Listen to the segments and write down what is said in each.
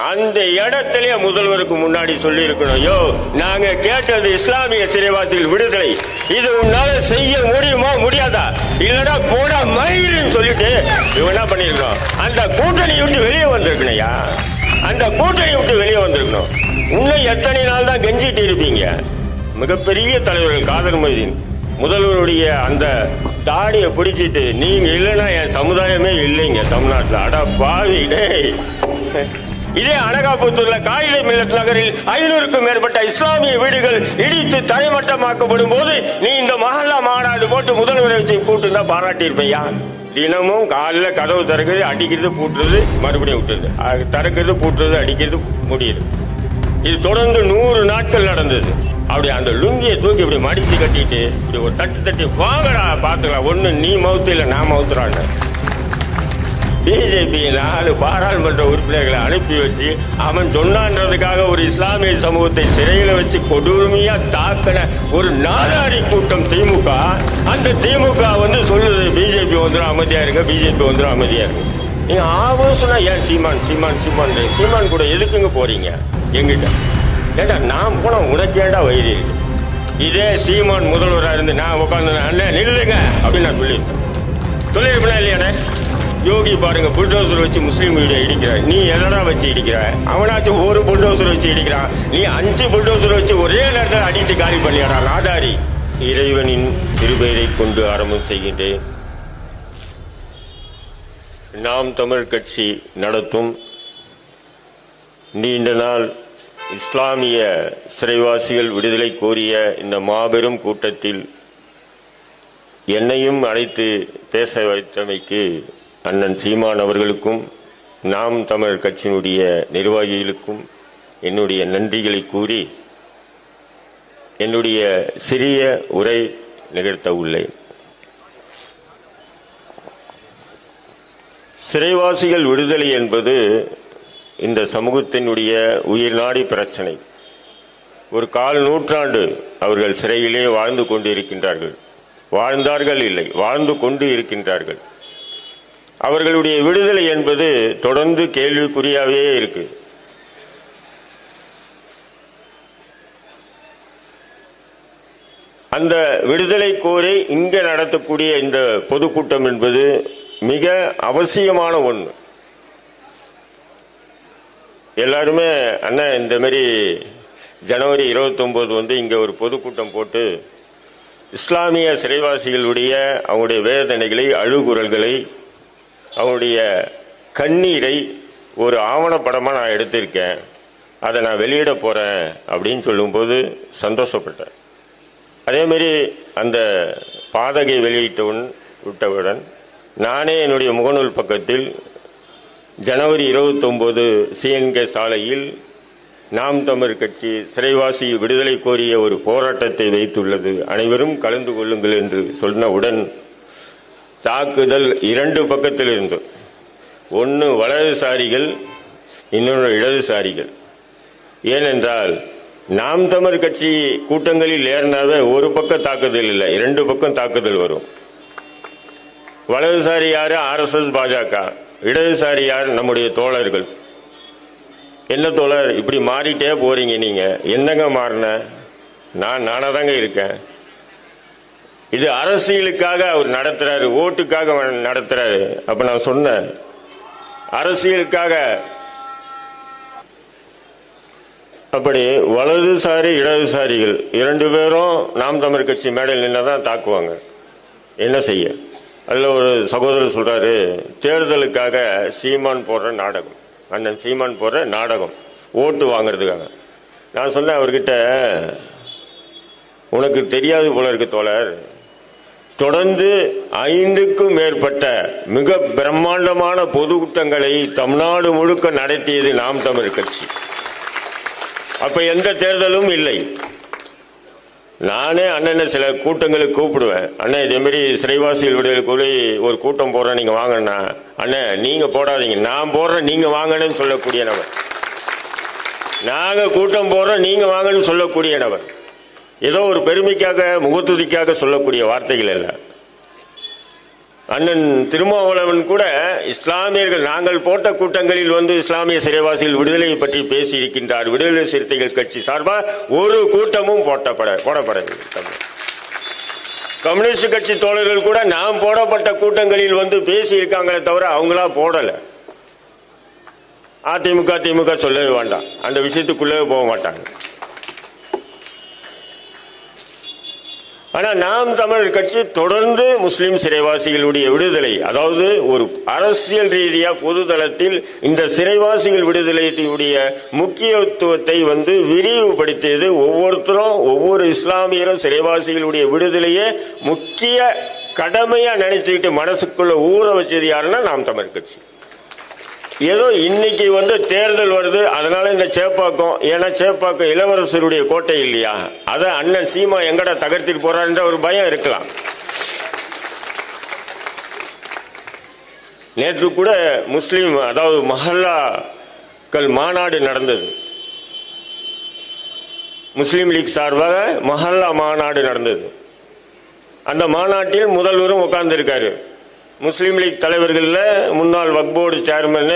அந்த இடத்திலே முதல்வருக்கு முன்னாடி சொல்லி இருக்கணும், யோ நாங்க கேட்டது இஸ்லாமிய சிறைவாசிகள் விடுதலை, இது உன்னால செய்ய முடியுமா முடியாதா, இல்லடா போடா மயிர்னு சொல்லிட்டு இவங்க என்ன பண்ணிருக்கணும், அந்த கூட்டணி விட்டு வெளியே வந்திருக்கணையா, அந்த கூட்டணி விட்டு வெளியே வந்திருக்கணும். இன்னும் எத்தனை நாள் தான் கெஞ்சிட்டு இருப்பீங்க? மிகப்பெரிய தலைவர்கள் காதர் மொய்தீன் முதல்வருடைய அந்த தாடியை பிடிச்சிட்டு நீங்க இல்லைன்னா என் சமுதாயமே இல்லைங்க தமிழ்நாட்டில். அட பாவிடே, இதே அனகாபுத்தூர்ல காயிலை மில்லத் நகரில் 500க்கும் மேற்பட்ட இஸ்லாமிய வீடுகள் இடித்து தரைமட்டமாக்கப்படும் போது நீ இந்த மஹல்லா மாநாடு போட்டு முதல்வரை வச்சு கூட்டு தான் பாராட்டி இருப்பையா? தினமும் காலையில் கதவு திறக்கிறது, அடிக்கிறது, பூட்டுறது, மறுபடியும் விட்டுறது, திறக்கிறது, பூட்டுறது, அடிக்கிறது, முடியுது. இது தொடர்ந்து 100 நாட்கள் நடந்தது. அப்படி அந்த லுங்கியை தூக்கி இப்படி மடிச்சு கட்டிட்டு இப்படி ஒரு தட்டு தட்டி வாங்கடா பாத்துக்கலாம், ஒண்ணு நீ மவுத்து இல்ல நான் மவுத்துறான்னு பிஜேபி 4 பாராளுமன்ற உறுப்பினர்களை அனுப்பி வச்சு அவன் சொன்னான்றதுக்காக ஒரு இஸ்லாமிய சமூகத்தை சிறையில் வச்சு கொடுமையா தாக்கின ஒரு நாதாரி கூட்டம் திமுக. அந்த திமுக சொல்லுது பிஜேபி வந்துடும் அமைதியா இருங்க, பிஜேபி வந்துடும் அமைதியா இருங்க. நீங்க ஆகும் சொன்னா ஏன் சீமான் சீமான் சீமான் சீமான் கூட எதுக்குங்க போறீங்க எங்கிட்ட? ஏண்டா நான் போன உனக்கு ஏண்டா வயிறு இருக்கு? இதே சீமான் முதல்வராக இருந்து நான் உட்காந்து அண்ணன் நில்லுங்க அப்படின்னு நான் சொல்லியிருப்பேன் இல்லையானே? யோகி பாருங்க புல்டோசர் வச்சு முஸ்லீம் வீடு இடிக்கிற, நீ எதனா வச்சு இடிக்கிற? அவனாச்சும் ஒரு புல்டோசர் வச்சு இடிக்கிறான், நீ 5 புல்டோசர் வச்சு ஒரே நேரத்தில் அடிச்சு காலி பண்ணியாடா நாதாரி. இறைவனின் திருப்பெயரை கொண்டு ஆரம்பம் செய்கின்றேன். நாம் தமிழ் கட்சி நடத்தும் நீண்ட நாள் இஸ்லாமிய சிறைவாசிகள் விடுதலை கோரிய இந்த மாபெரும் கூட்டத்தில் என்னையும் அழைத்து பேச வைத்தமைக்கு அண்ணன் சீமான் அவர்களுக்கும் நாம் தமிழர் கட்சியினுடைய நிர்வாகிகளுக்கும் என்னுடைய நன்றிகளை கூறி என்னுடைய சிறிய உரை நிகழ்த்த உள்ளேன். சிறைவாசிகள் விடுதலை என்பது இந்த சமூகத்தினுடைய உயிர்நாடி பிரச்சனை. ஒரு 1/4 நூற்றாண்டு அவர்கள் சிறையிலே வாழ்ந்து கொண்டு இருக்கின்றார்கள். வாழ்ந்தார்கள் இல்லை, வாழ்ந்து கொண்டு இருக்கின்றார்கள். அவர்களுடைய விடுதலை என்பது தொடர்ந்து கேள்விக்குறியாவே இருக்கு. அந்த விடுதலை கோரி இங்க நடத்தக்கூடிய இந்த பொதுக்கூட்டம் என்பது மிக அவசியமான ஒன்று. எல்லாருமே அண்ணா இந்த மாதிரி ஜனவரி 29 இங்க ஒரு பொதுக்கூட்டம் போட்டு இஸ்லாமிய சிறைவாசிகளுடைய அவங்களுடைய வேதனைகளை, அழுகுரல்களை, அவங்களுடைய கண்ணீரை ஒரு ஆவணப்படமா நான் எடுத்திருக்கேன், அதை நான் வெளியிட போறேன் அப்படின்னு சொல்லும்போது சந்தோஷப்பட்டேன். அதே மாதிரி அந்த பாதகை விட்டவுடன் நானே என்னுடைய முகநூல் பக்கத்தில் ஜனவரி 29 CNK சாலையில் நாம் தமிழ் கட்சி சிறைவாசி விடுதலை கோரிய ஒரு போராட்டத்தை வைத்துள்ளது, அனைவரும் கலந்து கொள்ளுங்கள் என்று சொன்னவுடன் தாக்குதல் 2 பக்கத்தில் இருந்து, ஒன்று வலதுசாரிகள், இன்னொன்று இடதுசாரிகள். ஏனென்றால் நாம் தமிழ் கட்சி கூட்டங்களில் ஏறினாவே ஒரு பக்கம் தாக்குதல் இல்லை, 2 பக்கம் தாக்குதல் வரும். வலதுசாரி யாரு? RSS பாஜக. இடதுசாரி யார்? நம்முடைய தோழர்கள். என்ன தோழர் இப்படி மாறிட்டே போறீங்க, நீங்க என்னங்க மாறின? நானா தாங்க இருக்கேன். இது அரசியலுக்காக அவர் நடத்துறாரு, ஓட்டுக்காக நடத்துறாரு. அப்ப நான் சொன்னேன் அரசியலுக்காக. அப்படி வலதுசாரி இடதுசாரிகள் 2 பேரும் நாம் தமிழ் கட்சி மேடையில் நின்னதான் தாக்குவாங்க. என்ன செய்ய? அதுல ஒரு சகோதரர் சொல்றாரு, தேர்தலுக்காக சீமான் போடுற நாடகம், அண்ணன் சீமான் போடுற நாடகம் ஓட்டு வாங்கறதுக்காக. நான் சொன்னேன் அவர்கிட்ட, உனக்கு தெரியாது போல இருக்கு தோழர், தொடர்ந்து 5க்கும் மேற்பட்ட மிக பிரம்மாண்டமான பொதுக்கூட்டங்களை தமிழ்நாடு முழுக்க நடத்தியது நாம் தமிழ் கட்சி. அப்ப எந்த தேர்தலும் இல்லை. நானே அண்ணனை சில கூட்டங்களுக்கு கூப்பிடுவேன், அண்ணன் இதே மாதிரி சிறைவாசிகள் விடுதலை கூடி ஒரு கூட்டம் போடுறேன், நீங்க வாங்கண்ணா. அண்ணன் நீங்க போடாதீங்க, நான் போடுறேன், நீங்க வாங்கன்னு சொல்லக்கூடிய நபர். நாங்க கூட்டம் போடுறோம், நீங்க வாங்கன்னு சொல்லக்கூடிய நபர். ஏதோ ஒரு பெருமைக்காக முகத்துதிக்காக சொல்லக்கூடிய வார்த்தைகள் அல்ல. அண்ணன் திருமாவளவன் கூட இஸ்லாமியர்கள் நாங்கள் போட்ட கூட்டங்களில் வந்து இஸ்லாமிய சிறைவாசிகள் விடுதலையை பற்றி பேசி இருக்கின்றார். விடுதலை சிறுத்தைகள் கட்சி சார்பாக ஒரு கூட்டமும் போடப்படவில்லை. கம்யூனிஸ்ட் கட்சி தோழர்கள் கூட நாம் போடப்பட்ட கூட்டங்களில் வந்து பேசி இருக்காங்களே தவிர அவங்களா போடல. அதிமுக திமுக சொல்லவே வேண்டாம், அந்த விஷயத்துக்குள்ளே போக மாட்டாங்க. ஆனா நாம் தமிழர் கட்சி தொடர்ந்து முஸ்லிம் சிறைவாசிகளுடைய விடுதலை, அதாவது ஒரு அரசியல் ரீதியா பொதுதளத்தில் இந்த சிறைவாசிகள் விடுதலையுடைய முக்கியத்துவத்தை வந்து விரிவுபடுத்தியது. ஒவ்வொருத்தரும் ஒவ்வொரு இஸ்லாமியரும் சிறைவாசிகளுடைய விடுதலையே முக்கிய கடமையா நினைச்சுக்கிட்டு மனசுக்குள்ள ஊற வச்சது யாருன்னா நாம் தமிழர் கட்சி. ஏதோ இன்னைக்கு வந்து தேர்தல் வருது, அதனால இந்த சேப்பாக்கம், ஏன்னா சேப்பாக்கம் இளவரசருடைய கோட்டை இல்லையா, அத அண்ணன் சீமா எங்கடா தகர்த்திட்டு போறாருன்ற ஒரு பயம் இருக்கலாம். நேற்று கூட முஸ்லீம், அதாவது மஹல்லாக்கள் மாநாடு நடந்தது. முஸ்லீம் லீக் சார்பாக மஹல்லா மாநாடு நடந்தது. அந்த மாநாட்டில் முதல்வரும் உட்கார்ந்து இருக்காரு. முஸ்லீம் லீக் தலைவர்கள் முன்னாள் வக்ஃப் போர்டு சேர்மன்,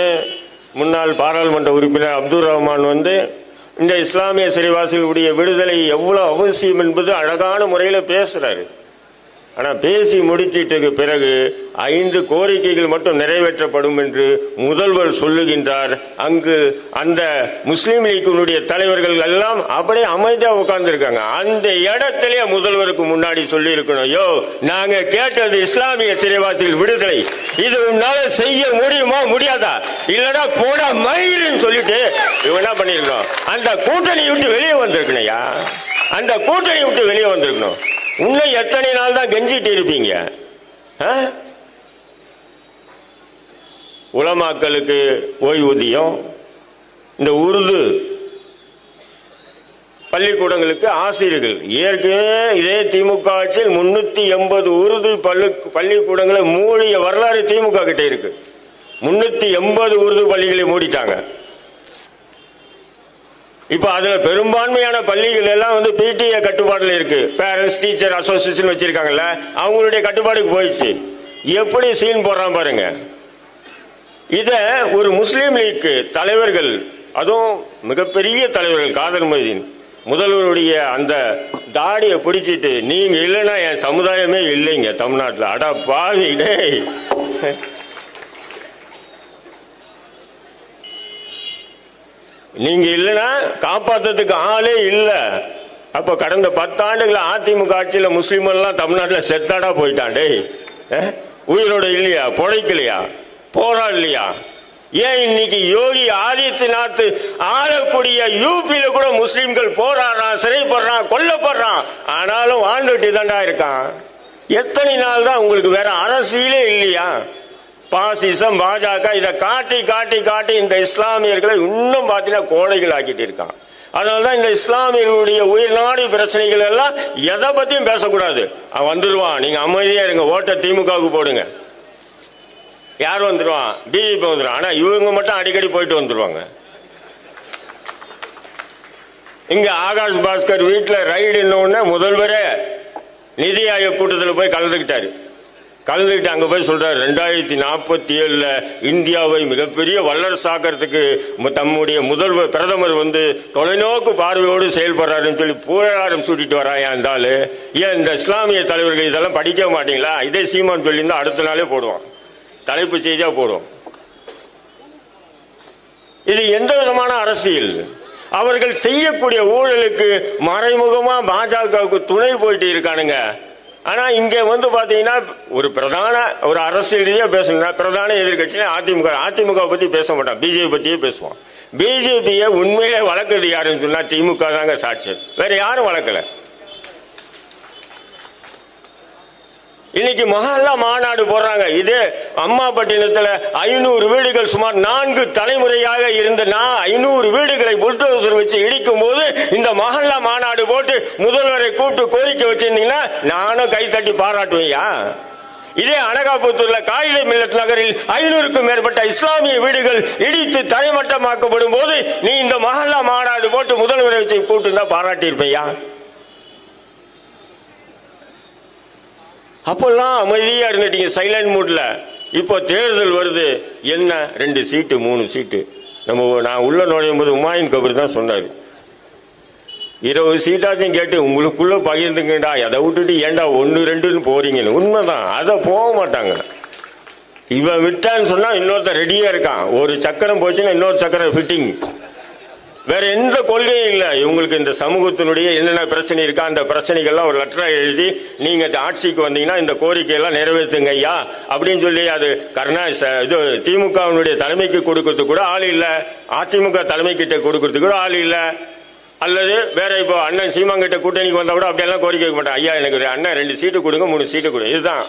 முன்னாள் பாராளுமன்ற உறுப்பினர் அப்துல் ரஹ்மான் வந்து இந்த இஸ்லாமிய சிறைவாசிகளுடைய விடுதலை எவ்வளவு அவசியம் என்பது அழகான முறையில் பேசுறாரு. ஆனா பேசி முடிச்சிட்டு பிறகு 5 கோரிக்கைகள் மட்டும் நிறைவேற்றப்படும் என்று முதல்வர் சொல்லுகின்றார். அங்கு அந்த முஸ்லீம் லீக்கினுடைய தலைவர்கள் எல்லாம் அப்படியே அமைதியா உட்கார்ந்து இருக்காங்க. அந்த இடத்திலேயே முதல்வருக்கு முன்னாடி சொல்லி இருக்கணும், யோ நாங்க கேட்டது இஸ்லாமிய சிறைவாசிகள் விடுதலை, இது உன்னால செய்ய முடியுமா முடியாதா, இல்லடா போடா மயிருன்னு சொல்லிட்டு இவங்க என்ன பண்ணிருக்கணும், அந்த கூட்டணி விட்டு வெளியே வந்திருக்கணையா, அந்த கூட்டணி விட்டு வெளியே வந்திருக்கணும். இன்னும் எத்தனை நாள் தான் கெஞ்சிட்டு இருப்பீங்க? உலமாக்களுக்கு ஓய்வூதியம், இந்த உருது பள்ளிக்கூடங்களுக்கு ஆசிரியர்கள், ஏற்கனவே இதே திமுக ஆட்சியில் 380 உருது பள்ளிக்கூடங்களை மூடிய வரலாறு திமுக கிட்ட இருக்கு. 380 உருது பள்ளிகளை மூடிட்டாங்க. இப்ப அதுல பெரும்பான்மையான பள்ளிகள் எல்லாம் வந்து பிடிஏ கட்டுப்பாடுல இருக்கு. பேரண்ட்ஸ் டீச்சர் அசோசியேஷன் வச்சிருக்காங்கல்ல, அவங்களுடைய கட்டுப்பாடுக்கு போயிடுச்சு. எப்படி சீன் போடுறான் பாருங்க. இத ஒரு முஸ்லீம் லீக் தலைவர்கள், அதுவும் மிகப்பெரிய தலைவர்கள், காதர் மொய்தீன் முதல்வருடைய அந்த தாடியை பிடிச்சிட்டு, நீங்க இல்லைன்னா என் சமுதாயமே இல்லைங்க தமிழ்நாட்டில், அடா பாவி டேய், நீங்க இல்லைன்னா காப்பாத்துறதுக்கு ஆளே இல்ல. அப்ப கடந்த 10 ஆண்டுகள் அதிமுக ஆட்சியில முஸ்லீம் எல்லாம் தமிழ்நாட்டில் செத்தாடா போயிட்டாண்டே, உயிரோட இல்லையா, பொழைக்கலையா, போராடலையா? ஏன் இன்னைக்கு யோகி ஆதித்யநாத் ஆளக்கூடிய யூபியில கூட முஸ்லீம்கள் போராடுறான், சிறைப்படுறான், கொல்லப்படுறான், ஆனாலும் வாழ்ந்துட்டு தாண்டா இருக்கான். எத்தனை நாள் தான் உங்களுக்கு வேற அரசியலே இல்லையா? பாசிசம் பாஜக இதை காட்டி காட்டி காட்டி இந்த இஸ்லாமியர்களை இன்னும் பார்த்தீங்கன்னா கோழைகள் ஆக்கிட்டு இருக்கான். அதனாலதான் இந்த இஸ்லாமியர்களுடைய உயிர்நாடி பிரச்சனைகள் எல்லாம் எதை பத்தியும் பேசக்கூடாது. அவன் வந்துருவான், நீங்க அமைதியா இருங்க, ஓட்ட திமுகவுக்கு போடுங்க. யார் வந்துருவான்? பிஜேபி வந்துடும். ஆனா இவங்க மட்டும் அடிக்கடி போயிட்டு வந்துருவாங்க. இங்க ஆகாஷ் பாஸ்கர் வீட்டுல ரைடு இன்னொன்னு முதல்வரே நிதி ஆயோக் கூட்டத்தில் போய் கலந்துகிட்டாரு. கலந்துகிட்டு அங்க போய் சொல்றாரு, 2047 இந்தியாவை மிகப்பெரிய வல்லரசாக்கிறதுக்கு தம்முடைய முதல்வர் பிரதமர் வந்து தொலைநோக்கு பார்வையோடு செயல்படுறாருன்னு சொல்லி புகழாரம் சூட்டிட்டு வராயா இருந்தாலும், ஏன் இந்த இஸ்லாமிய தலைவர்கள் இதெல்லாம் படிக்க மாட்டீங்களா? இதே சீமான் சொல்லியிருந்தா அடுத்த நாளே போடுவான், தலைப்பு செய்தியா போடுவோம். இது எந்த விதமான அரசியல்? அவர்கள் செய்யக்கூடிய ஊழலுக்கு மறைமுகமா பாஜகவுக்கு துணை போயிட்டு இருக்கானுங்க. ஆனா இங்க வந்து பாத்தீங்கன்னா ஒரு பிரதான ஒரு அரசியல் ரீதியா பேசணும்னா பிரதான எதிர்கட்சியில அதிமுக பத்தி பேச மாட்டான், பிஜேபி பத்தியே பேசுவான். பிஜேபியை உண்மையிலே வளர்க்கறது யாருன்னு சொன்னா திமுக தாங்க சாட்சி, வேற யாரும் வளர்க்கல. இன்னைக்கு மஹல்லா மாநாடு போடுறாங்க. இது அம்மாபட்டினத்துல 500 வீடுகள், சுமார் 4 தலைமுறையாக இருந்த 500 வீடுகளை புல்டோசர் வச்சு இடிக்கும் போது இந்த மஹல்லா மாநாடு போட்டு முதல்வரை கூப்பிட்டு கோரிக்கை வச்சிருந்தீங்கன்னா நானும் கை தட்டி பாராட்டுவையா? இதே அனகாபுத்தூர்ல காயிதே மில்லத் நகரில் 500க்கும் மேற்பட்ட இஸ்லாமிய வீடுகள் இடித்து தரைமட்டமாக்கப்படும் போது நீ இந்த மஹல்லா மாநாடு போட்டு முதல்வரை வச்சு கூப்பிட்டு பாராட்டி இருப்பையா? அப்பெல்லாம் அமைதியா இருந்துட்டீங்க, சைலண்ட் மூட்ல. இப்போ தேர்தல் வருது, என்ன 2 சீட்டு 3 சீட்டு. நான் உள்ள நுழையும் போது உமாயின் கபீர் தான் சொன்னாரு, 20 சீட்டாச்சும் கேட்டு உங்களுக்குள்ள பகிர்ந்துங்கடா, அதை விட்டுட்டு ஏண்டா 1 2ன்னு போறீங்கன்னு. உண்மைதான், அதை போக மாட்டாங்க. இவன் விட்டான்னு சொன்னா இன்னொருத்த ரெடியா இருக்கான். ஒரு சக்கரம் போச்சுன்னா இன்னொரு சக்கரம் ஃபிட்டிங். வேற எந்த கொள்கையும் இல்ல இவங்களுக்கு. இந்த சமூகத்தினுடைய என்னென்ன பிரச்சனை இருக்கா அந்த பிரச்சனைகள்லாம் ஒரு லெட்டரா எழுதி நீங்க ஆட்சிக்கு வந்தீங்கன்னா இந்த கோரிக்கையெல்லாம் நிறைவேற்றுங்க ஐயா அப்படின்னு சொல்லி அது இது திமுகவினுடைய தலைமைக்கு கொடுக்கறதுக்கு கூட ஆள் இல்ல, அதிமுக தலைமை கிட்ட கொடுக்கறதுக்கு கூட ஆள் இல்ல. அல்லது வேற இப்போ அண்ணன் சீமாங்கிட்ட கூட்டணிக்கு வந்தா கூட அப்படியெல்லாம் கோரிக்கை வைக்க மாட்டேன், ஐயா எனக்கு அண்ணன் 2 சீட்டு கொடுங்க 3 சீட்டு கொடுங்க, இதுதான்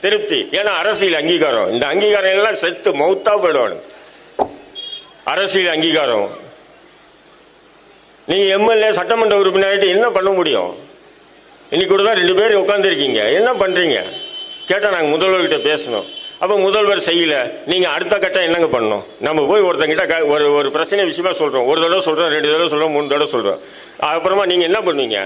திருப்தி. ஏன்னா அரசியல் அங்கீகாரம், இந்த அங்கீகாரம் எல்லாம் செத்து மௌத்தா போயிடுவானு. அரசியல் அங்கீகாரம். நீங்க எம்எல்ஏ சட்டமன்ற உறுப்பினர் என்ன பண்ண முடியும்? இன்னைக்கு கூட தான் 2 பேர் உட்கார்ந்து இருக்கீங்க, என்ன பண்றீங்க கேட்டா நாங்க முதல்வர்கிட்ட பேசணும். அப்ப முதல்வர் செய்யல, நீங்க அடுத்த கட்டம் என்னங்க பண்ணணும்? நம்ம போய் ஒருத்தங்கிட்ட ஒரு பிரச்சனை விஷயமா சொல்றோம், ஒரு தடவை சொல்றோம், 2 தடவை சொல்றோம், 3 தடவை சொல்றோம். அப்புறமா நீங்க என்ன பண்ணுவீங்க?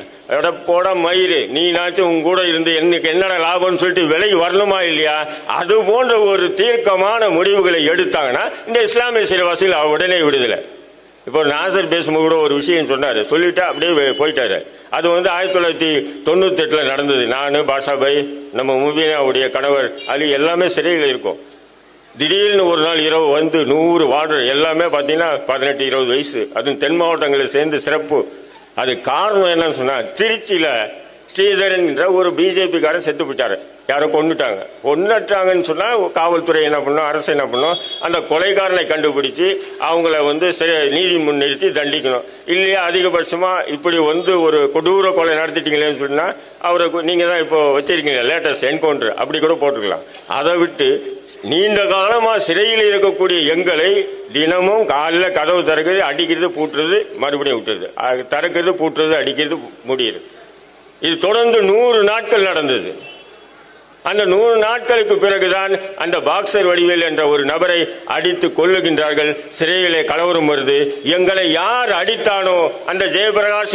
போட மயிறு, நீனாச்சும் உங்க கூட இருந்து எனக்கு என்னடா லாபம்னு சொல்லிட்டு விலகி வரணுமா இல்லையா? அது போன்ற ஒரு தீர்க்கமான முடிவுகளை எடுத்தாங்கன்னா இந்த இஸ்லாமிய சிறைவாசிகள் உடனே விடுதலை. இப்போ நாசர் பேசும்போது கூட ஒரு விஷயம் சொன்னாரு, சொல்லிட்டு அப்படியே போயிட்டாரு. அது 1998 நடந்தது. நானு, பாஷாபாய், நம்ம முபீனாவுடைய கணவர் அலி எல்லாமே சிறையில் இருக்கும். திடீர்னு ஒரு நாள் இரவு வந்து 100 வார்டர் எல்லாமே பாத்தீங்கன்னா 18-20 வயசு, அதுவும் தென் மாவட்டங்களில் சேர்ந்து சிறப்பு. அது காரணம் என்னன்னு சொன்னா, திருச்சியில ஸ்ரீதரன் என்ற ஒரு பிஜேபி காரன் செத்து போயிட்டாரு, யாரோ கொண்டுட்டாங்கன்னு சொன்னா காவல்துறை என்ன பண்ணும், அரசு என்ன பண்ணும், அந்த கொலைகாரனை கண்டுபிடிச்சு அவங்கள நீதி முன் நிறுத்தி தண்டிக்கணும். இல்லையா அதிகபட்சமா இப்படி ஒரு கொடூர கொலை நடத்திட்டீங்களேன்னு சொன்னா அவரை நீங்க தான் இப்போ வச்சிருக்கீங்க லேட்டஸ்ட் என்கவுண்டர் அப்படி கூட போட்டுக்கலாம். அதை விட்டு நீண்ட காலமா சிறையில் இருக்கக்கூடிய எங்களை தினமும் காலையில் கதவு திறக்கிறது, அடிக்கிறது, பூட்டுறது, மறுபடியும் விட்டுறது, திறக்கிறது, பூட்டுறது, அடிக்கிறது, முடியுது. இது தொடர்ந்து 100 நாட்கள் நடந்தது. அந்த 100 நாட்களுக்கு பிறகுதான் அந்த பாக்ஸர் வடிவேல் என்ற ஒரு நபரை அடித்து கொல்லுகின்றார்கள். சிறையிலே கலவரம் வருது. எங்களை யார் அடித்தானோ அந்த ஜெயபிரகாஷ்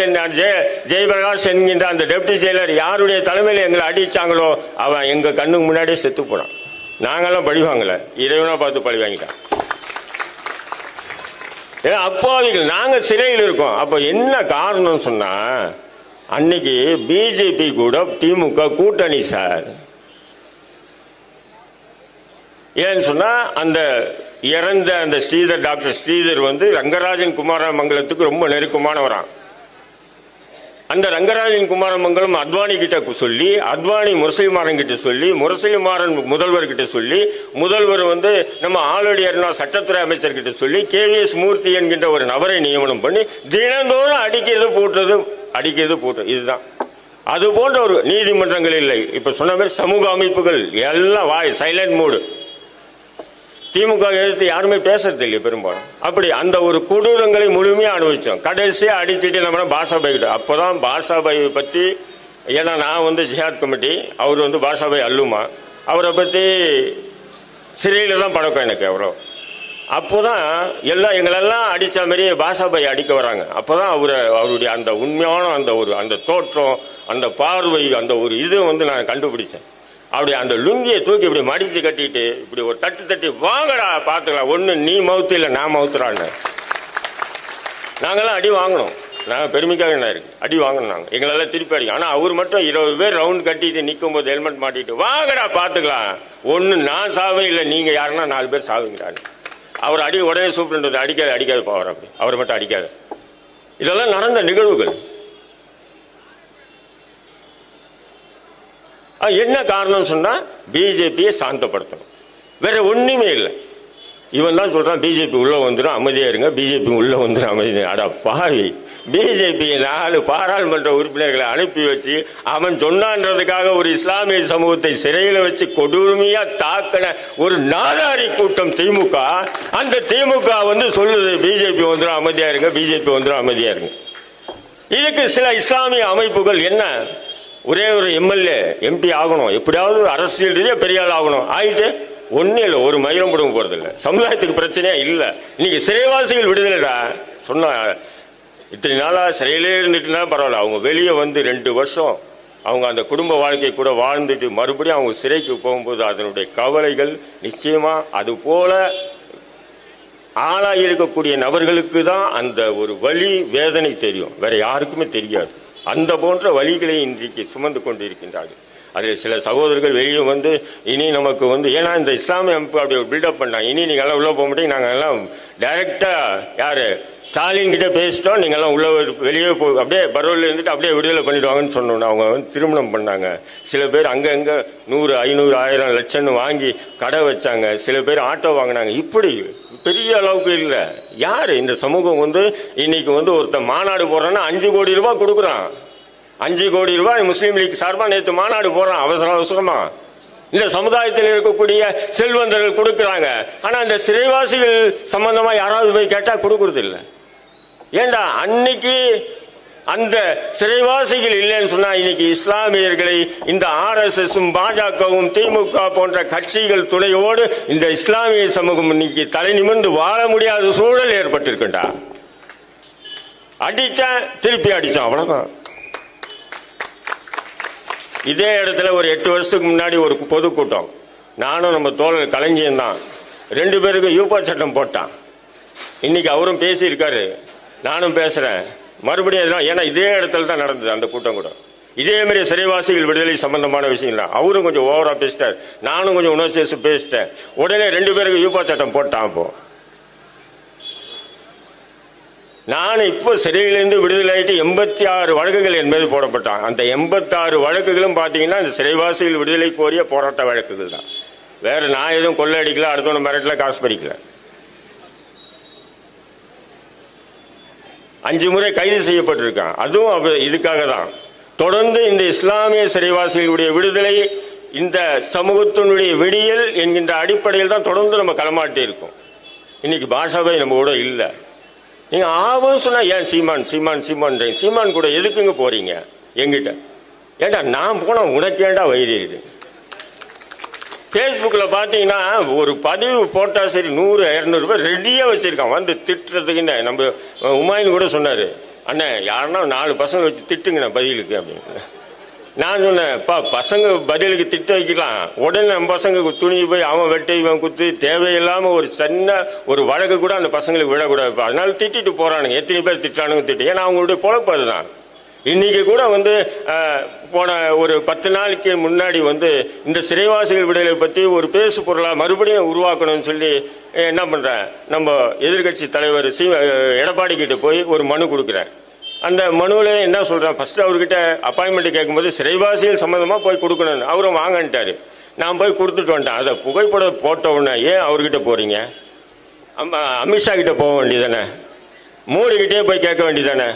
என்கின்ற அந்த டெப்டி ஜெயிலர் யாருடைய தலைமையில் எங்களை அடிச்சாங்களோ அவன் எங்க கண்ணுக்கு முன்னாடியே செத்து போனான். நாங்கெல்லாம் பழி வாங்கல, இறைவனா பார்த்து பழி வாங்கிட்டான். அப்பாவிகள் நாங்க சிறையில் இருக்கோம். அப்ப என்ன காரணம் சொன்னா, அன்னைக்கு பிஜேபி கூட திமுக கூட்டணி சார். ஏன்னு சொன்னா அந்த இறந்த அந்த டாக்டர் ஸ்ரீதர் ரங்கராஜன் குமாரமங்கலத்துக்கு ரொம்ப நெருக்கமானவரான். அந்த ரங்கராஜன் குமாரமங்கலம் அத்வானி கிட்ட சொல்லி, அத்வானி முரசலிமாறன் கிட்ட சொல்லி, முரசலிமாறன் முதல்வர் கிட்ட சொல்லி, முதல்வர் நம்ம ஆளுநர் சட்டத்துறை அமைச்சர் கிட்ட சொல்லி, KVS மூர்த்தி என்கின்ற ஒரு நபரை நியமனம் பண்ணி தினந்தோறும் அடிக்கிறது போட்டு இதுதான். அது போன்ற ஒரு நீதிமன்றங்கள் இல்லை. இப்ப சொன்ன மாதிரி சமூக அமைப்புகள் எல்லாம் சைலண்ட் மூடு. திமுக எதிர்த்து யாருமே பேசுறது இல்லையா பெரும்பாலும். அப்படி அந்த ஒரு கொடூரங்களை முழுமையா அனுபவிச்சோம். கடைசியா அடிச்சுட்டு நம்ம பாஷாபாய் கிட்ட. அப்பதான் பாஷாபாய் பத்தி, ஏன்னா நான் ஜிஹாத் கமிட்டி, அவர் பாஷாபாய் அல்லுமா, அவரை பத்தி சிறையில தான் பழக்கம் எனக்கு. அப்போதான் எங்களெல்லாம் அடிச்ச மாதிரி பாஷாபாய் அடிக்க வராங்க. அப்பதான் அவருடைய அந்த உண்மையான அந்த தோற்றம், அந்த பார்வை, அந்த ஒரு இது நான் கண்டுபிடிச்சேன். அப்படி அந்த லுங்கியை தூக்கி இப்படி மடிச்சு கட்டிட்டு இப்படி ஒரு தட்டி வாங்கடா பாத்துக்கலாம், ஒண்ணு நீ மவுத்து இல்ல நான் மவுத்துறான்னு. நாங்கெல்லாம் அடி வாங்கணும், நாங்க பெருமைக்காக என்ன இருக்கு, அடி வாங்கணும் நாங்க, எங்களெல்லாம் திருப்பி அடிக்கும். ஆனா அவர் மட்டும் 20 பேர் ரவுண்ட் கட்டிட்டு நிக்கும் போது ஹெல்மெட் மாட்டிட்டு வாங்கடா பாத்துக்கலாம், ஒண்ணு நான் சாவே இல்ல நீங்க யாருன்னா 4 பேர் சாவுங்கிறாரு. அவர் அடி உடனே சூப்பர் அடிக்காது போவார், அப்படி அவர் மட்டும் அடிக்காது. இதெல்லாம் நடந்த நிகழ்வுகள். என்ன காரணம் சொன்னா பிஜேபியை சாந்தப்படுத்தணும், வேற ஒண்ணுமே இல்லை. இவன் தான் சொல்றான் பிஜேபி உள்ள வந்துடும் அமைதியா இருங்க, பிஜேபி உள்ள வந்துடும் அமைதியா. அடா பாவி, பிஜேபி 4 பாராளுமன்ற உறுப்பினர்களை அனுப்பி வச்சு அவன் சொன்னான்றதுக்காக ஒரு இஸ்லாமிய சமூகத்தை சிறையில வச்சு கொடுமையா தாக்கின ஒரு நாதாரி கூட்டம் திமுக. அந்த திமுக சொல்லுது பிஜேபி வந்துடும் அமைதியா இருங்க, பிஜேபி வந்துடும் அமைதியா இருங்க. இதுக்கு சில இஸ்லாமிய அமைப்புகள் என்ன, ஒரே ஒரு எம்எல்ஏ MP ஆகணும், எப்படியாவது அரசியல் ரீதியா பெரிய ஆள் ஆகணும், ஆயிட்டு ஒன்னும் இல்ல, ஒரு மயிலம் கொடுக்க போறது இல்ல, சமுதாயத்துக்கு பிரச்சனையா இல்ல. இன்னைக்கு சிறைவாசிகள் விடுதலைடா சொன்ன, இத்தனை நாளா சிறையிலே இருந்துட்டுனா பரவாயில்ல, அவங்க வெளியே 2 வருஷம் அவங்க அந்த குடும்ப வாழ்க்கை கூட வாழ்ந்துட்டு மறுபடியும் அவங்க சிறைக்கு போகும்போது அதனுடைய கவலைகள் நிச்சயமா அது போல ஆளாக இருக்கக்கூடிய நபர்களுக்கு தான் அந்த ஒரு வலி வேதனை தெரியும், வேற யாருக்குமே தெரியாது. அந்த போன்ற வலிகளை இன்றைக்கு சுமந்து கொண்டு இருக்கின்றார்கள். அதில் சில சகோதரர்கள் வெளியே வந்து இனி நமக்கு வந்து ஏன்னா இந்த இஸ்லாமிய அமைப்பு அப்படி ஒரு பில்டப் பண்ணாங்க, இனி நீங்க எல்லாம் உள்ள போக மாட்டீங்க, நாங்க எல்லாம் டைரக்டா யாரு ஸ்டாலின் கிட்ட பேசிட்டோம், நீங்க எல்லாம் உள்ள வெளியே போய் அப்படியே பரோல்ல இருந்துட்டு அப்படியே விடுதலை பண்ணிடுவாங்கன்னு சொன்னோம். அவங்க வந்து திருமணம் பண்ணாங்க. சில பேர் அங்கங்க 100, 500, 1000 லட்சம் வாங்கி கடை வச்சாங்க. சில பேர் ஆட்டோ வாங்கினாங்க. இப்படி பெரிய அளவுக்கு இல்ல. யாரு இந்த சமூகம் வந்து இன்னைக்கு வந்து ஒருத்தன் மாநாடு போறான்னா 5 கோடி ரூபாய் கொடுக்குறான். 5 கோடி ரூபாய் முஸ்லீம் லீக் சார்பா நேற்று மாநாடு போறான் அவசரமா. இந்த சமுதாயத்தில் இருக்கக்கூடிய செல்வந்தர்கள் கொடுக்கிறாங்க. ஆனா இந்த சிறைவாசிகள் சம்பந்தமா யாராவது போய் கேட்டா கொடுக்கறது இல்லை. ஏண்டா அன்னைக்கு அந்த சிறைவாசிகள் இல்லைன்னு சொன்னா இன்னைக்கு இஸ்லாமியர்களை இந்த RSS பாஜகவும் திமுக போன்ற கட்சிகள் துணையோடு இந்த இஸ்லாமிய சமூகம் இன்னைக்கு தலை நிமிர்ந்து வாழ முடியாத சூழல் ஏற்பட்டிருக்குண்டா. அடிச்சான் திருப்பி அடிச்சான், அவ்வளவுதான். இதே இடத்துல ஒரு 8 வருஷத்துக்கு முன்னாடி ஒரு பொதுக்கூட்டம், நானும் நம்ம தோழர் கலைஞன் தான் 2 பேருக்கு யூபா சட்டம் போட்டான். இன்னைக்கு அவரும் பேசி இருக்காரு, நானும் பேசுறேன். மறுபடியும் ஏன்னா இதே இடத்துல தான் நடந்தது அந்த கூட்டம் கூட. இதே மாதிரி சிறைவாசிகள் விடுதலை சம்பந்தமான விஷயம் தான். அவரும் கொஞ்சம் ஓவரா பேசிட்டார், நானும் கொஞ்சம் உணர்ச்சி பேசிட்டேன். உடனே 2 பேருக்கு யூபா சட்டம் போட்டான். அப்போ நான் இப்போ சிறையிலிருந்து விடுதலை ஆயிட்டு 86 வழக்குகள் என் மீது போடப்பட்டான். அந்த 86 வழக்குகளும் பாத்தீங்கன்னா இந்த சிறைவாசிகள் விடுதலை கோரிய போராட்ட வழக்குகள் தான். வேற நான் எதுவும் கொள்ளை அடிக்கல, அடுத்தவன மிரட்டல, காசு பறிக்கல. 5 முறை கைது செய்யப்பட்டிருக்கான். அதுவும் இதுக்காக தான். தொடர்ந்து இந்த இஸ்லாமிய சிறைவாசிகளுடைய விடுதலை இந்த சமூகத்தினுடைய விடியல் என்கின்ற அடிப்படையில் தான் தொடர்ந்து நம்ம களமாட்டி இருக்கோம். இன்னைக்கு பாஷாபாய் நம்ம கூட இல்ல. நீங்க ஆவும் சொன்னா ஏன் சீமான் கூட எதுக்குங்க போறீங்க எங்கிட்ட? ஏண்டா நான் போன உனக்கு ஏண்டா வயிறு? பேஸ்புக்ல பாத்தீங்கன்னா ஒரு பதிவு போட்டா சரி 100, 200 ரூபாய் ரெடியா வச்சிருக்கான் வந்து திட்டுறதுக்குன்னு. நம்ம உமாயின் கூட சொன்னாரு, அண்ணன் யாருன்னா 4 பசங்க வச்சு திட்டுங்க பதிலுக்கு அப்படின்னு. நான் சொன்னேன், பசங்க பதிலுக்கு திட்ட வைக்கலாம், உடனே நம்ம பசங்க துணிஞ்சு போய் அவன் வெட்டை இவன் குத்து தேவையில்லாம ஒரு சின்ன ஒரு வழக்கு கூட அந்த பசங்களுக்கு விடக்கூடாது. அதனால திட்டிட்டு போறானுங்க. எத்தனை பேர் திட்டானுங்க திட்டு. ஏன்னா அவங்களுடைய பொழப்பு அதுதான். இன்னைக்கு கூட வந்து போன ஒரு 10 நாளைக்கு முன்னாடி வந்து இந்த சிறைவாசிகள் விடுதலை பத்தி ஒரு பேசு பொருளா மறுபடியும் உருவாக்கணும்னு சொல்லி என்ன பண்றேன், நம்ம எதிர்கட்சி தலைவர் எடப்பாடி கிட்ட போய் ஒரு மனு கொடுக்கிறேன். அந்த மனுவில என்ன சொல்றேன், ஃபர்ஸ்ட் அவர்கிட்ட அப்பாயின்மெண்ட் கேட்கும்போது சிறைவாசிகள் சம்பந்தமா போய் கொடுக்கணும், அவரும் வாங்கன்ட்டாரு. நான் போய் கொடுத்துட்டு வந்துட்டேன். அதை புகைப்படம் போட்ட உடனே ஏன் அவர்கிட்ட போறீங்க? அமித்ஷா கிட்ட போக வேண்டியதானே, மோடி கிட்டே போய் கேட்க வேண்டியதானே?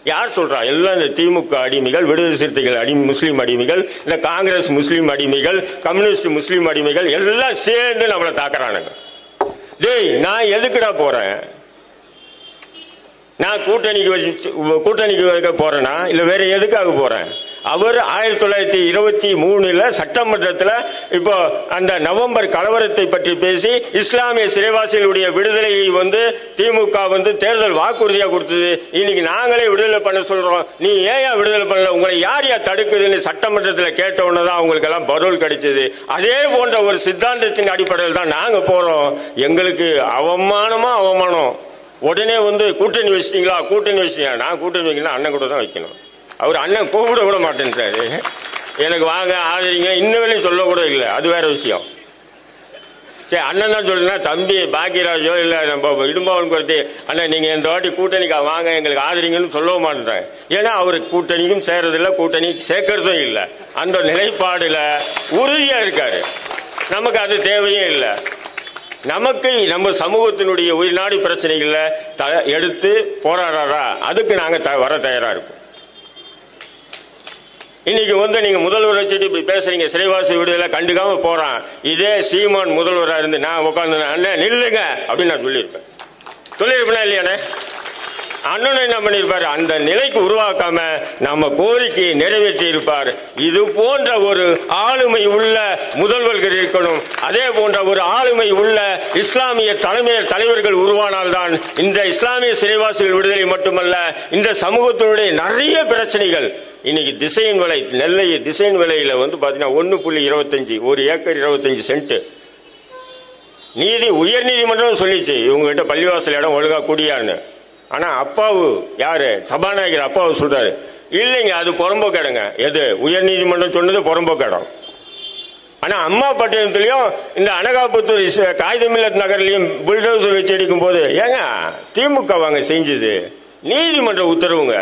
யார் சொல்றா? எல்லாம் இந்த திமுக அடிமைகள், விடுதலை சிறுத்தைகள் முஸ்லீம் அடிமைகள், இந்த காங்கிரஸ் முஸ்லீம் அடிமைகள், கம்யூனிஸ்ட் முஸ்லீம் அடிமைகள் எல்லாம் சேர்ந்து நம்மளை தாக்குறானுங்க. டேய் நான் எதுக்குடா போறேன்? நான் கூட்டணிக்கு வைக்க போறேனா இல்ல வேற எதுக்காக போறேன்? அவர் 1923 சட்டமன்றத்தில் இப்போ அந்த நவம்பர் கலவரத்தை பற்றி பேசி இஸ்லாமிய சிறைவாசிகளுடைய விடுதலையை வந்து திமுக வந்து தேர்தல் வாக்குறுதியா கொடுத்தது. இன்னைக்கு நாங்களே விடுதலை பண்ண சொல்றோம், நீ ஏன் விடுதலை பண்ணல, உங்களை யார் தடுக்குதுன்னு சட்டமன்றத்தில் கேட்ட உடனேதான் அவங்களுக்கு எல்லாம் பரோல் கிடைச்சது. அதே போன்ற ஒரு சித்தாந்தத்தின் அடிப்படையில் தான் நாங்க போறோம். எங்களுக்கு அவமானம். உடனே வந்து கூட்டணி வச்சிட்டீங்களா? நான் கூட்டணி வைக்கலாம், அண்ணன் கூட தான் வைக்கணும். அவர் அண்ணன் கூப்பிட கூட மாட்டேன்றாரு. எனக்கு வாங்க ஆதரிங்க இன்ன வரையும் சொல்ல கூட இல்லை, அது வேற விஷயம். சரி அண்ணன் தான் சொல்லுன்னா தம்பி பாக்கியராஜோ இல்ல நம்ம இடும்பாவன் கொடுத்து அண்ணன் நீங்க இந்த வாட்டி கூட்டணிக்கு வாங்க எங்களுக்கு ஆதரிங்கன்னு சொல்லவும் மாட்டேன். ஏன்னா அவரு கூட்டணிக்கும் சேர்றதில்லை, கூட்டணி சேர்க்கறதும் இல்லை. அந்த நிலைப்பாடுல உறுதியா இருக்காரு. நமக்கு அது தேவையே இல்லை. நமக்கு நம்ம சமூகத்தினுடைய உயிர்நாடி பிரச்சனைகள்ல எடுத்து போராடுறாரா, அதுக்கு நாங்க வர தயாரா இருப்போம். இன்னைக்கு வந்து நீங்க முதல்வர் வச்சுட்டு இப்படி பேசுறீங்க, சிறைவாசி விடுதலை கண்டுக்காம போறான். இதே சீமான் முதல்வரா இருந்து நான் உட்காந்து அண்ணன் நில்லுங்க அப்படின்னு நான் சொல்லியிருப்பேன் இல்லையானே? அண்ணன் என்ன பண்ணிருப்பாரு, அந்த நிலைக்கு உருவாக்காம நம்ம கோரிக்கையை நிறைவேற்றி இருப்பார். இது போன்ற ஒரு ஆளுமை உள்ள முதல்வர்கள் இருக்கணும். அதே போன்ற ஒரு ஆளுமை உள்ள இஸ்லாமிய தலைவர்கள் உருவானால்தான் இந்த இஸ்லாமிய சிறைவாசிகள் விடுதலை மட்டுமல்ல, இந்த சமூகத்தினுடைய நிறைய பிரச்சனைகள். இன்னைக்கு திசையின் விலை, நெல்லை திசையின் விலையில பாத்தீங்கன்னா 1.25 ஒரு ஏக்கர் 25 சென்ட். உயர் நீதிமன்றம் சொல்லிச்சு இவங்க கிட்ட பள்ளிவாசல் இடம் ஒழுங்கா கூடியான்னு. ஆனா அப்பாவு யாரு, சபாநாயகர் அப்பாவு சொல்றாரு இல்லைங்க அது புறம்போக்கிடங்க. எது உயர் நீதிமன்றம் சொன்னது புறம்போக்கிடம். ஆனா அம்மா பட்டினத்திலையும் இந்த அனகாபுத்தூர் காகிதமில்லத் நகர்லயும் புல்டோசர் வச்சு அடிக்கும் போது ஏங்க திமுக வாங்க செஞ்சது நீதிமன்ற உத்தரவுங்க.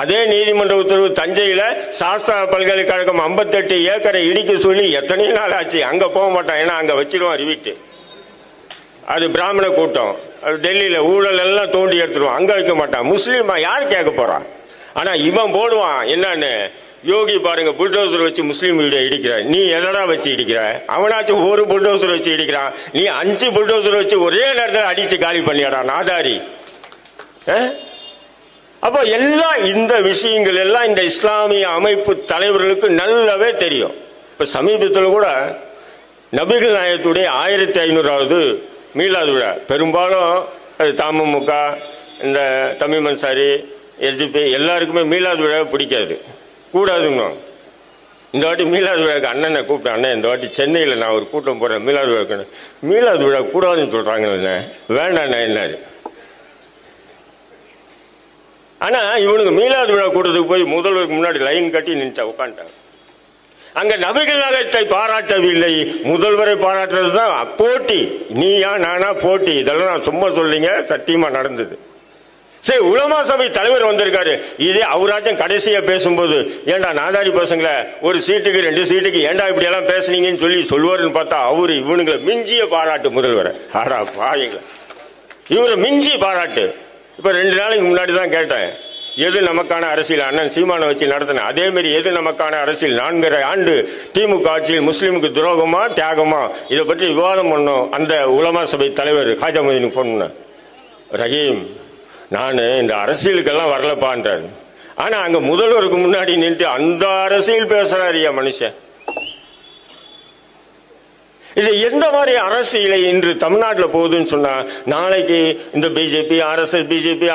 அதே நீதிமன்ற உத்தரவு தஞ்சையில சாஸ்திரா பல்கலைக்கழகம் 58 ஏக்கரை இடிக்க சொல்லி எத்தனை நாள் ஆச்சு. அங்க போக மாட்டான், ஏன்னா அங்க வச்சிருவோம் அறிவிட்டு. அது பிராமண கூட்டம், அது டெல்லியில ஊழல் எல்லாம் தோண்டி எடுத்துருவான், அங்க வைக்க மாட்டான். முஸ்லீமா யார் கேட்க போறான்? ஆனா இவன் போடுவான் என்னன்னு, யோகி பாருங்க புல்டோசர் வச்சு முஸ்லீம் வீடு இடிக்கிற, நீ எதனா வச்சு இடிக்கிற? அவனாச்சும் ஒரு புல்டோசர் வச்சு இடிக்கிறான், நீ 5 புல்டோசர் வச்சு ஒரே நேரத்தில் அடிச்சு காலி பண்ணியாடா நாதாரி. அப்போ எல்லாம் இந்த விஷயங்கள் எல்லாம் இந்த இஸ்லாமிய அமைப்பு தலைவர்களுக்கு நல்லாவே தெரியும். இப்ப சமீபத்தில் கூட நபிகள் நாயகத்துடைய 1500வது மீலாது விழா, பெரும்பாலும் அது தமுமுக, இந்த தமிழ் அன்சாரி, SDP எல்லாருக்குமே மீலாது விழா பிடிக்காது, கூடாதுங்க. இந்த வாட்டி மீலாது விழாக்கு அண்ணனை கூப்பிட்டேன், அண்ணன் இந்த வாட்டி சென்னையில் நான் ஒரு கூட்டம் போறேன் மீலாது விழாக்கு. மீலாது விழா கூடாதுன்னு சொல்றாங்க, வேண்டாண்ணா என்னாரு. ஆனா இவனுக்கு மீலாது விழா கூட்டத்துக்கு போய் முதல்வருக்கு முன்னாடி லைன் கட்டி நின்று உட்காந்துட்டாங்க. அங்க நபிகள் நாயகத்தை பாராட்டவில்லை, முதல்வரை பாராட்டுறதுதான் போட்டி. நீயா நானா போட்டி, இதெல்லாம் நான் சும்மா சொல்லிங்க, சத்தியமா நடந்தது. சரி, உலமா சபை தலைவர் வந்திருக்காரு, இதே அவராச்சும் கடைசியா பேசும்போது ஏண்டா நாதாரி பசங்கள ஒரு சீட்டுக்கு 2 சீட்டுக்கு ஏண்டா இப்படி எல்லாம் பேசுனீங்கன்னு சொல்லி சொல்லுவாருன்னு பார்த்தா அவரு இவனுங்களை மிஞ்சிய பாராட்டு முதல்வரை. ஆடா பாருங்க, இவரை மிஞ்சிய பாராட்டு. இப்ப 2 நாளைக்கு முன்னாடி தான் கேட்டேன், எது நமக்கான அரசியல் அண்ணன் சீமானை வச்சு நடத்தின, அதே மாதிரி எது நமக்கான அரசியல் 4.5 ஆண்டு திமுக ஆட்சியில் முஸ்லீமுக்கு துரோகமா தியாகமா, இதை பற்றி விவாதம் பண்ணோம். அந்த உலமா சபை தலைவர் ஹாஜாமுதீனுக்கு போன் பண்ண, ரஹீம் நான் இந்த அரசியலுக்கெல்லாம் வரலப்பான்றாரு. ஆனா அங்க முதல்வருக்கு முன்னாடி நின்று அந்த அரசியல் பேசுறாரு மனுஷன். இது எந்த மாதிரி அரசியலை இன்று தமிழ்நாட்டில் போகுதுன்னு சொன்னா, நாளைக்கு இந்த பிஜேபி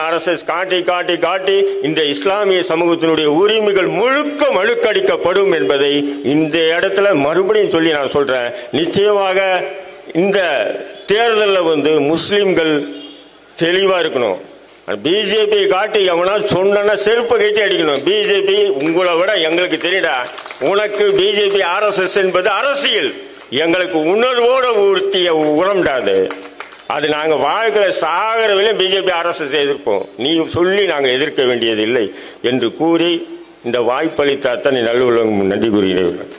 ஆர்எஸ்எஸ் காட்டி காட்டி காட்டி இந்த இஸ்லாமிய சமூகத்தினுடைய உரிமைகள் மழுக்கடிக்கப்படும் என்பதை இந்த இடத்துல மறுபடியும் சொல்லி நான் சொல்றேன். நிச்சயமாக இந்த தேர்தலில் முஸ்லிம்கள் தெளிவா இருக்கணும். பிஜேபி காட்டி எவனா சொன்னா செருப்பை கட்டி அடிக்கணும். பிஜேபி உங்களை விட எங்களுக்கு தெரியுடா, உனக்கு பிஜேபி ஆர்எஸ்எஸ் என்பது அரசியல், எங்களுக்கு உணர்வோட ஊர்த்திய உரம்டாது. அது நாங்க வாழ்க்கையில சாகரவிலையும் பிஜேபி ஆர்எஸ்எஸ் எதிர்ப்போம், நீ சொல்லி நாங்க எதிர்க்க வேண்டியதில்லை என்று கூறி இந்த வாய்ப்பளித்த அத்தனை நல்லுள்ளவங்க நன்றி கூறுகிறேன்.